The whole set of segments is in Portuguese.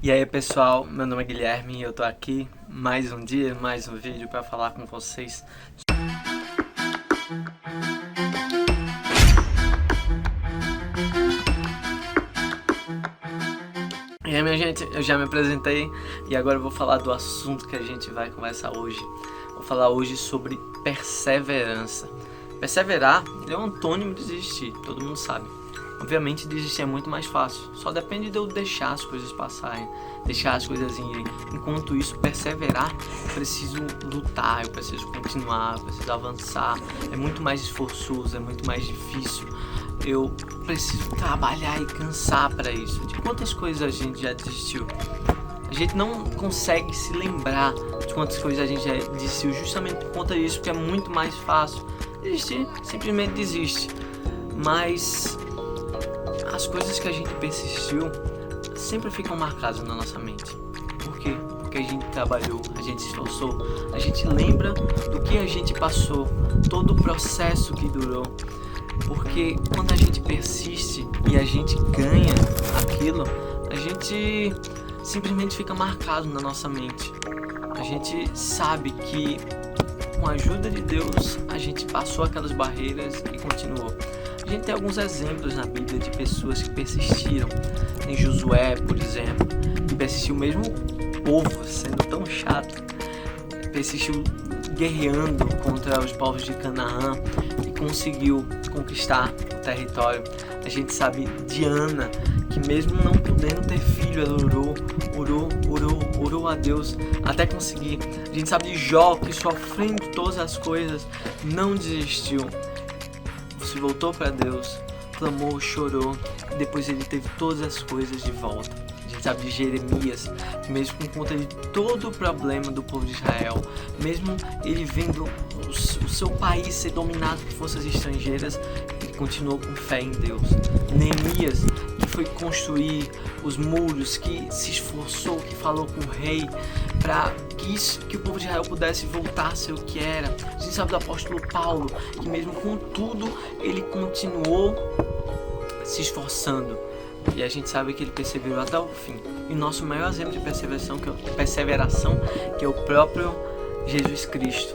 E aí pessoal, meu nome é Guilherme e eu tô aqui mais um dia, mais um vídeo para falar com vocês. E aí minha gente, eu já me apresentei e agora eu vou falar do assunto que a gente vai conversar hoje. Vou falar hoje sobre perseverança. Perseverar é um antônimo de desistir, todo mundo sabe. Obviamente desistir é muito mais fácil, só depende de eu deixar as coisas passarem, deixar as coisas irem. Enquanto isso, perseverar, eu preciso lutar, eu preciso continuar, eu preciso avançar. É muito mais esforçoso, é muito mais difícil. Eu preciso trabalhar e cansar para isso. De quantas coisas a gente já desistiu? A gente não consegue se lembrar de quantas coisas a gente já desistiu justamente por conta disso, porque é muito mais fácil desistir, simplesmente desiste. Mas as coisas que a gente persistiu sempre ficam marcadas na nossa mente. Por quê? Porque a gente trabalhou, a gente se esforçou, a gente lembra do que a gente passou, todo o processo que durou. Porque quando a gente persiste e a gente ganha aquilo, a gente simplesmente fica marcado na nossa mente. A gente sabe que com a ajuda de Deus a gente passou aquelas barreiras e continuou. A gente tem alguns exemplos na Bíblia de pessoas que persistiram. Tem Josué, por exemplo, que persistiu mesmo o povo sendo tão chato, persistiu guerreando contra os povos de Canaã e conseguiu conquistar o território. A gente sabe de Ana, que mesmo não podendo ter filho, ela orou a Deus até conseguir. A gente sabe de Jó, que sofrendo todas as coisas, não desistiu. Se voltou para Deus, clamou, chorou, e depois ele teve todas as coisas de volta. A gente sabe de Jeremias, que mesmo com conta de todo o problema do povo de Israel, mesmo ele vendo o seu país ser dominado por forças estrangeiras, ele continuou com fé em Deus. Neemias, que foi construir os muros, que se esforçou, que falou com o rei para que o povo de Israel pudesse voltar a ser o que era. A gente sabe do apóstolo Paulo, que mesmo com tudo ele continuou se esforçando. E a gente sabe que ele perseverou até o fim. E o nosso maior exemplo de perseveração, que é o próprio Jesus Cristo,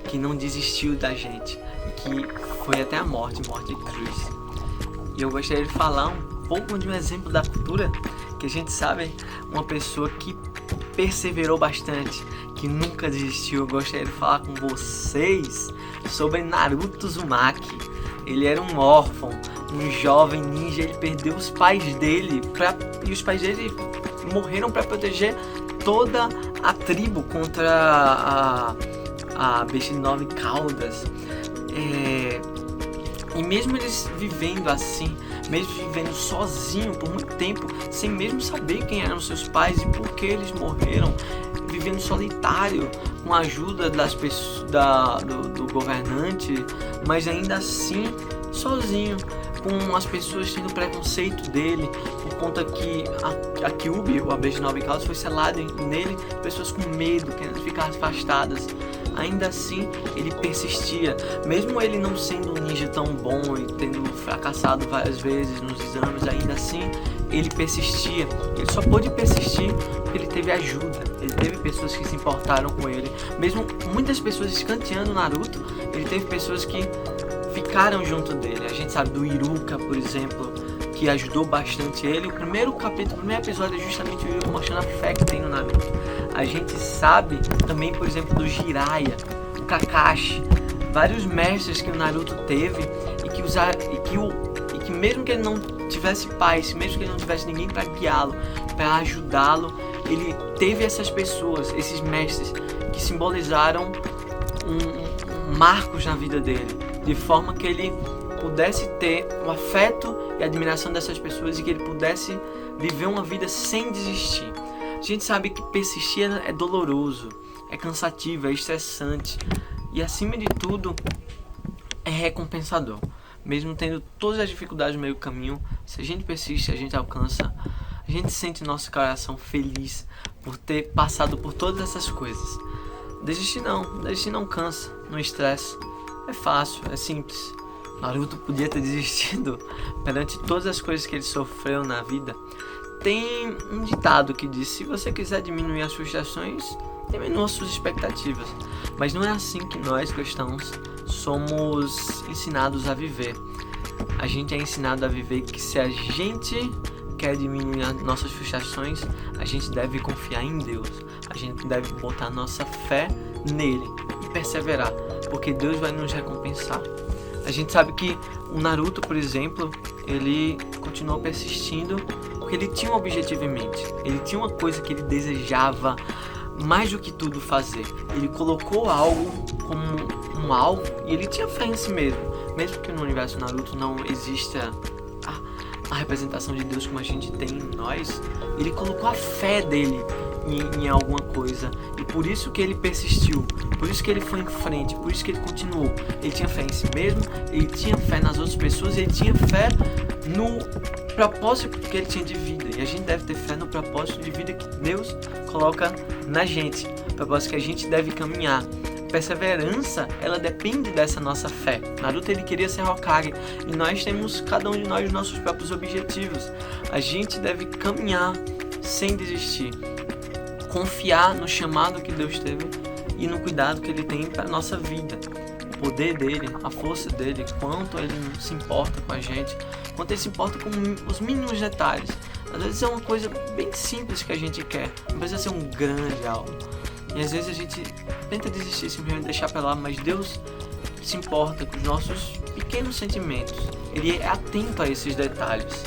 que não desistiu da gente, e que foi até a morte de cruz. E eu gostaria de falar um pouco de um exemplo da cultura, que a gente sabe, uma pessoa que perseverou bastante, que nunca desistiu. Eu gostaria de falar com vocês sobre Naruto Uzumaki. Ele era um órfão, um jovem ninja, ele perdeu os pais dele e os pais dele morreram para proteger toda a tribo contra a besta de 9 caudas. E mesmo eles vivendo assim, mesmo vivendo sozinho por muito tempo, sem mesmo saber quem eram seus pais e por que eles morreram, vivendo solitário, com a ajuda das pessoas, do governante, mas ainda assim sozinho, com as pessoas tendo preconceito dele, por conta que a Kyuubi, ou a besta de 9 caudas, foi selada nele, pessoas com medo, querendo ficar afastadas. Ainda assim, ele persistia, mesmo ele não sendo um ninja tão bom e tendo fracassado várias vezes nos exames, ainda assim, ele persistia. Ele só pôde persistir porque ele teve ajuda, ele teve pessoas que se importaram com ele. Mesmo muitas pessoas escanteando Naruto, ele teve pessoas que ficaram junto dele. A gente sabe do Iruka, por exemplo, que ajudou bastante ele. O primeiro episódio é justamente o Iruka mostrando a fé que tem no Naruto. A gente sabe também, por exemplo, do Jiraiya, o Kakashi, vários mestres que o Naruto teve e que mesmo que ele não tivesse paz, mesmo que ele não tivesse ninguém para guiá-lo, para ajudá-lo, ele teve essas pessoas, esses mestres que simbolizaram marcos na vida dele, de forma que ele pudesse ter o afeto e a admiração dessas pessoas e que ele pudesse viver uma vida sem desistir. A gente sabe que persistir é doloroso, é cansativo, é estressante e, acima de tudo, é recompensador. Mesmo tendo todas as dificuldades no meio do caminho, se a gente persiste, a gente alcança, a gente sente nosso coração feliz por ter passado por todas essas coisas. Desistir não cansa, não estressa, é fácil, é simples. Naruto podia ter desistido perante todas as coisas que ele sofreu na vida, Tem um ditado que diz: se você quiser diminuir as frustrações, diminua as suas expectativas. Mas não é assim que nós cristãos somos ensinados a viver. A gente é ensinado a viver que se a gente quer diminuir as nossas frustrações, a gente deve confiar em Deus. A gente deve botar nossa fé nele e perseverar, porque Deus vai nos recompensar. A gente sabe que o Naruto, por exemplo, ele continuou persistindo porque ele tinha um objetivo em mente. Ele tinha uma coisa que ele desejava mais do que tudo fazer. Ele colocou algo como um alvo e ele tinha fé em si mesmo. Mesmo que no universo Naruto não exista a representação de Deus como a gente tem em nós, ele colocou a fé dele em alguma coisa, e por isso que ele persistiu, por isso que ele foi em frente, por isso que ele continuou. Ele tinha fé em si mesmo, ele tinha fé nas outras pessoas, ele tinha fé no propósito que ele tinha de vida, e a gente deve ter fé no propósito de vida que Deus coloca na gente, o propósito que a gente deve caminhar. Perseverança, ela depende dessa nossa fé. Naruto, ele queria ser Hokage, e nós temos, cada um de nós, os nossos próprios objetivos. A gente deve caminhar sem desistir, confiar no chamado que Deus teve e no cuidado que ele tem para a nossa vida. O poder dele, a força dele, quanto ele se importa com a gente, quanto ele se importa com os mínimos detalhes. Às vezes é uma coisa bem simples que a gente quer, não precisa ser um grande algo. E às vezes a gente tenta desistir, simplesmente deixar pra lá, mas Deus se importa com os nossos pequenos sentimentos. Ele é atento a esses detalhes.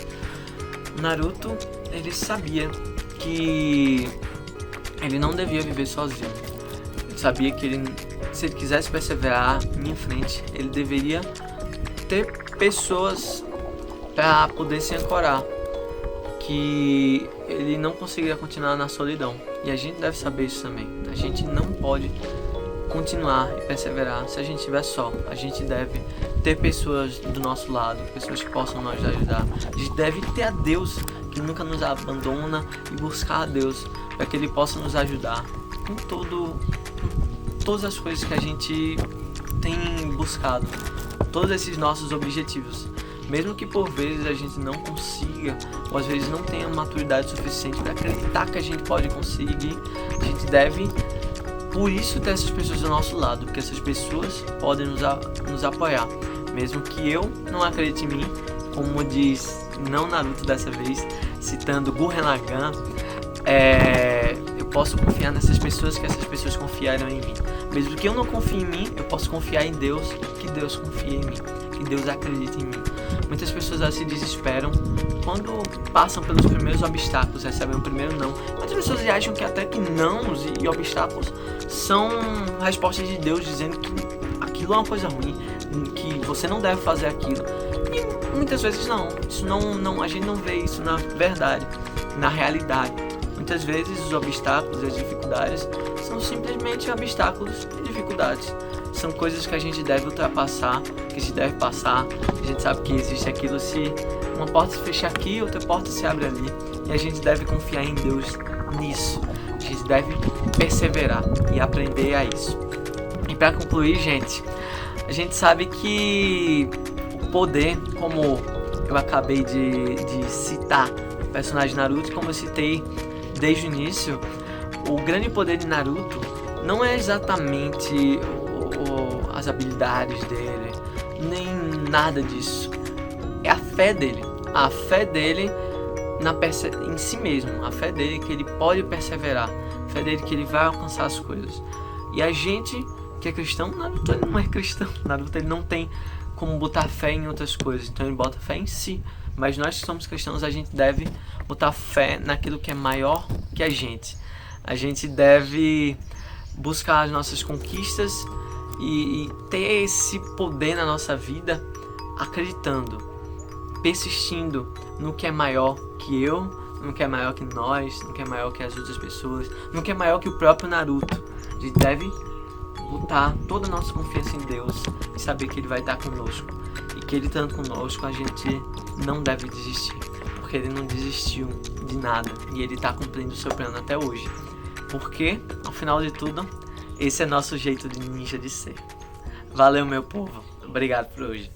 Naruto, ele sabia que ele não devia viver sozinho. Ele sabia que se ele quisesse perseverar em frente, ele deveria ter pessoas para poder se ancorar, que ele não conseguiria continuar na solidão. E a gente deve saber isso também. A gente não pode continuar e perseverar se a gente estiver só. A gente deve ter pessoas do nosso lado, pessoas que possam nos ajudar. A gente deve ter a Deus, que nunca nos abandona, e buscar a Deus para que Ele possa nos ajudar com todas as coisas que a gente tem buscado, todos esses nossos objetivos. Mesmo que por vezes a gente não consiga, ou às vezes não tenha maturidade suficiente para acreditar que a gente pode conseguir, a gente deve, por isso, ter essas pessoas do nosso lado, porque essas pessoas podem nos apoiar. Mesmo que eu não acredite em mim, como diz, não Naruto dessa vez, citando Gurren Lagann, eu posso confiar nessas pessoas, que essas pessoas confiaram em mim. Mesmo que eu não confie em mim, eu posso confiar em Deus, que Deus confia em mim, que Deus acredita em mim. Muitas pessoas elas se desesperam quando passam pelos primeiros obstáculos, recebem o primeiro não. Muitas pessoas acham que até que nãos e obstáculos são respostas de Deus dizendo que aquilo é uma coisa ruim, que você não deve fazer aquilo. E muitas vezes não. Isso não, a gente não vê isso na verdade, na realidade. Muitas vezes os obstáculos e as dificuldades são simplesmente obstáculos e dificuldades. São coisas que a gente deve ultrapassar, que a gente deve passar. A gente sabe que existe aquilo, se uma porta se fechar aqui, outra porta se abre ali. E a gente deve confiar em Deus nisso. A gente deve perseverar e aprender a isso. E para concluir, gente, a gente sabe que o poder, como eu acabei de citar o personagem Naruto, como eu citei desde o início, o grande poder de Naruto não é exatamente as habilidades dele, nem nada disso. É a fé dele. A fé dele em si mesmo. A fé dele que ele pode perseverar. A fé dele que ele vai alcançar as coisas. E a gente que é cristão, Naruto ele não é cristão. Naruto ele não tem como botar fé em outras coisas. Então ele bota fé em si. Mas nós que somos cristãos, a gente deve botar fé naquilo que é maior que a gente. A gente deve buscar as nossas conquistas e ter esse poder na nossa vida, acreditando, persistindo no que é maior que eu, no que é maior que nós, no que é maior que as outras pessoas, no que é maior que o próprio Naruto. A gente deve botar toda a nossa confiança em Deus e saber que Ele vai estar conosco. E que Ele estando conosco, a gente não deve desistir, porque Ele não desistiu de nada e Ele está cumprindo o seu plano até hoje. Porque, ao final de tudo, esse é nosso jeito de ninja de ser. Valeu, meu povo. Obrigado por hoje.